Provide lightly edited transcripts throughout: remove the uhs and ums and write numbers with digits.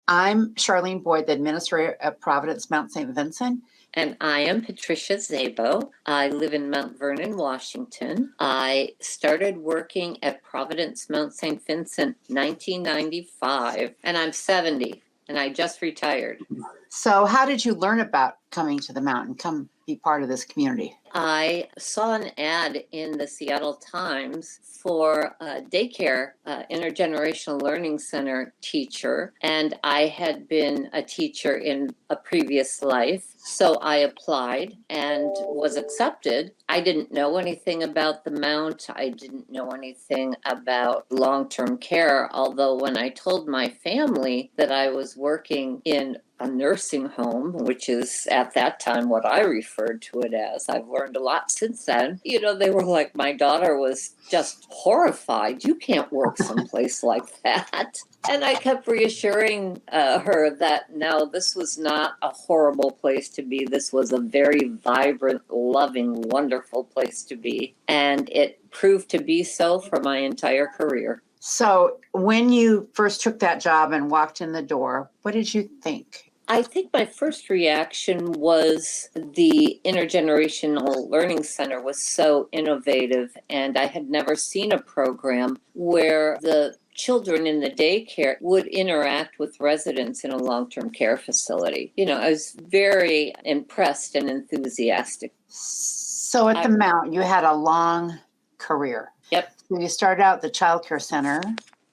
I'm Charlene Boyd, the administrator at Providence Mount St. Vincent. And I am Patricia Szabo. I live in Mount Vernon, Washington. I started working at Providence Mount St. Vincent 1995, and I'm 70, and I just retired. So how did you learn about coming to the mountain, come be part of this community? I saw an ad in the Seattle Times for a daycare intergenerational learning center teacher, and I had been a teacher in a previous life. So I applied and was accepted. I didn't know anything about the Mount. I didn't know anything about long-term care, although when I told my family that I was working in a nursing home, which is at that time what I referred to it as. I've learned a lot since then. You know, they were like, my daughter was just horrified. You can't work someplace like that. And I kept reassuring her that no, this was not a horrible place to be. This was a very vibrant, loving, wonderful place to be. And it proved to be so for my entire career. So when you first took that job and walked in the door, what did you think? I think my first reaction was the Intergenerational Learning Center was so innovative, and I had never seen a program where the children in the daycare would interact with residents in a long-term care facility. You know, I was very impressed and enthusiastic. So at the Mount, you had a long career. Yep. So you started out at the Child Care Center.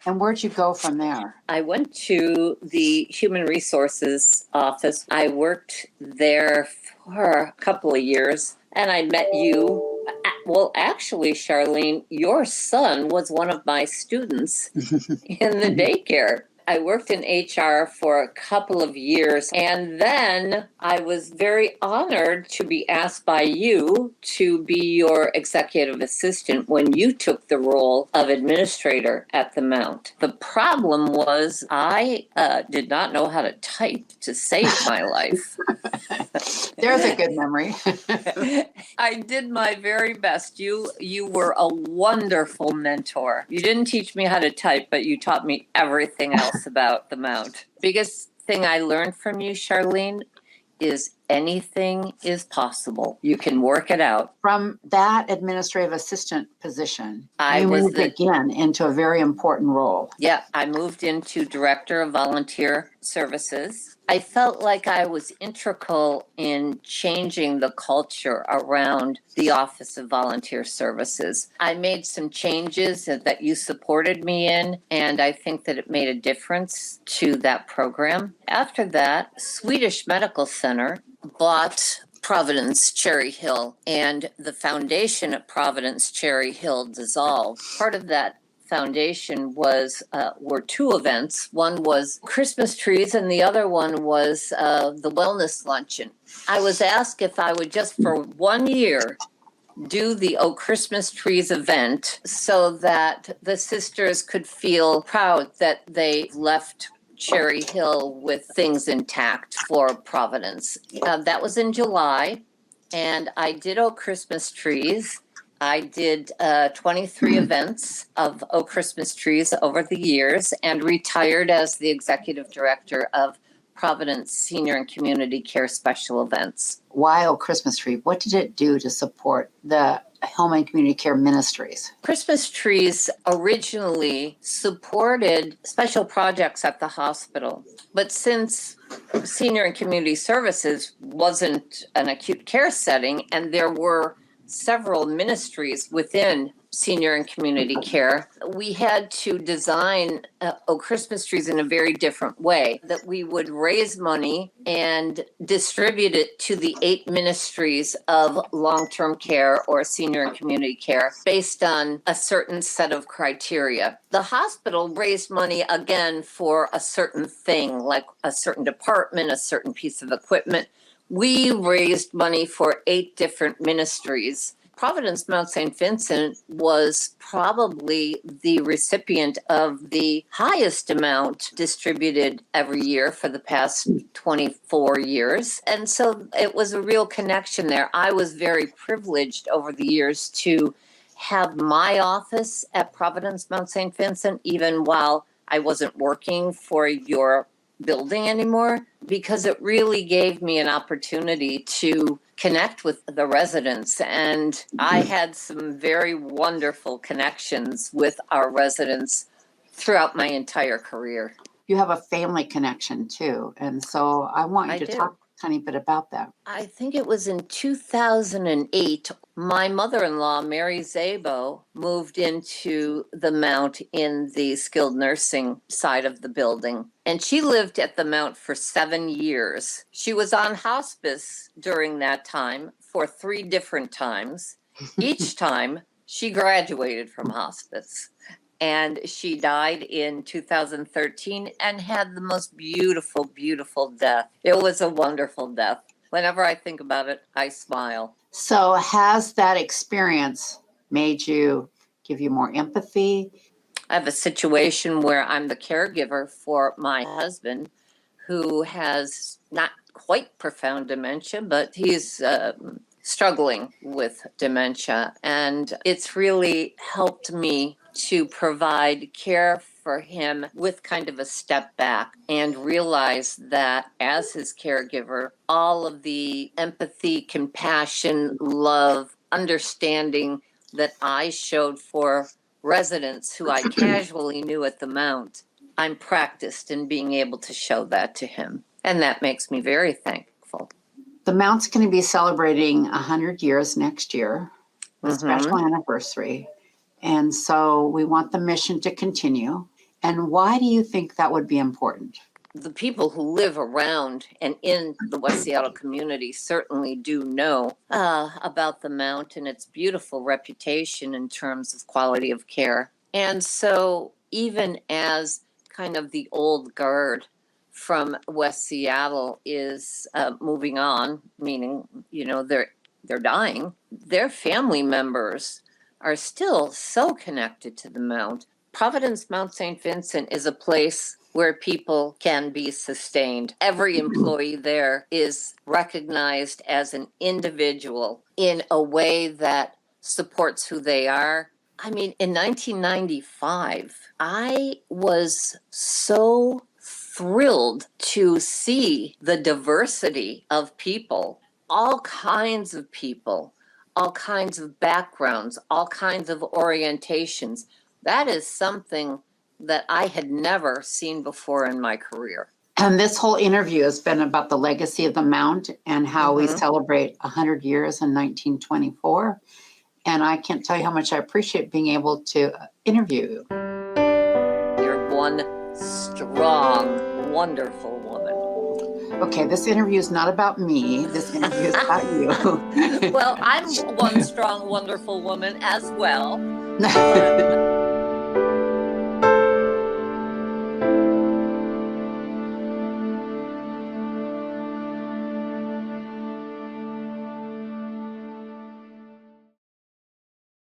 And where'd you go from there? I went to the Human Resources office. I worked there for a couple of years, and I met you. Well, actually, Charlene, your son was one of my students in the daycare. I worked in HR for a couple of years, and then I was very honored to be asked by you to be your executive assistant when you took the role of administrator at the Mount. The problem was I did not know how to type to save my life. There's a good memory. I did my very best. You were a wonderful mentor. You didn't teach me how to type, but you taught me everything else about the Mount. Biggest thing I learned from you, Charlene, is anything is possible. You can work it out. From that administrative assistant position, I moved again into a very important role. Yeah, I moved into Director of Volunteer Services. I felt like I was integral in changing the culture around the Office of Volunteer Services. I made some changes that you supported me in, and I think that it made a difference to that program. After that, Swedish Medical Center bought Providence Cherry Hill, and the foundation at Providence Cherry Hill dissolved. Part of that foundation were two events. One was Christmas trees, and the other one was the wellness luncheon. I was asked if I would just for 1 year do the Oh Christmas Trees event so that the sisters could feel proud that they left Cherry Hill with things intact for Providence. That was in July, and I did Oh Christmas Trees. I did 23 events of Oh Christmas Trees over the years and retired as the executive director of Providence Senior and Community Care Special Events. Why Oh Christmas Tree? What did it do to support the Home and Community Care Ministries? Christmas Trees originally supported special projects at the hospital, but since Senior and Community Services wasn't an acute care setting and there were several ministries within senior and community care, we had to design Oh Christmas Trees in a very different way, that we would raise money and distribute it to the 8 ministries of long-term care or senior and community care based on a certain set of criteria. The hospital raised money again for a certain thing, like a certain department, a certain piece of equipment. We raised money for 8 different ministries. Providence Mount St. Vincent was probably the recipient of the highest amount distributed every year for the past 24 years. And so it was a real connection there. I was very privileged over the years to have my office at Providence Mount St. Vincent, even while I wasn't working for your building anymore because it really gave me an opportunity to connect with the residents. And I had some very wonderful connections with our residents throughout my entire career. You have a family connection too. And so I want you I to do. talk a tiny bit about that. I think it was in 2008. My mother-in-law, Mary Zabo, moved into the Mount in the skilled nursing side of the building. And she lived at the Mount for 7 years. She was on hospice during that time for 3 different times. Each time she graduated from hospice. And she died in 2013 and had the most beautiful, beautiful death. It was a wonderful death. Whenever I think about it, I smile. So has that experience made you give you more empathy? I have a situation where I'm the caregiver for my husband who has not quite profound dementia, but he's struggling with dementia. And it's really helped me to provide care for him with kind of a step back and realize that as his caregiver, all of the empathy, compassion, love, understanding that I showed for residents who I casually knew at the Mount, I'm practiced in being able to show that to him. And that makes me very thankful. The Mount's going to be celebrating 100 years next year, a special anniversary. And so we want the mission to continue. And why do you think that would be important? The people who live around and in the West Seattle community certainly do know about the Mount and its beautiful reputation in terms of quality of care. And so even as kind of the old guard from West Seattle is moving on, meaning, you know, they're dying, their family members are still so connected to the Mount. Providence Mount St. Vincent is a place where people can be sustained. Every employee there is recognized as an individual in a way that supports who they are. I mean, in 1995, I was so thrilled to see the diversity of people, all kinds of people, all kinds of backgrounds, all kinds of orientations. That is something that I had never seen before in my career. And this whole interview has been about the legacy of the Mount and how we celebrate 100 years in 1924. And I can't tell you how much I appreciate being able to interview you. You're one strong, wonderful woman. Okay, this interview is not about me. This interview is about you. Well, I'm one strong, wonderful woman as well.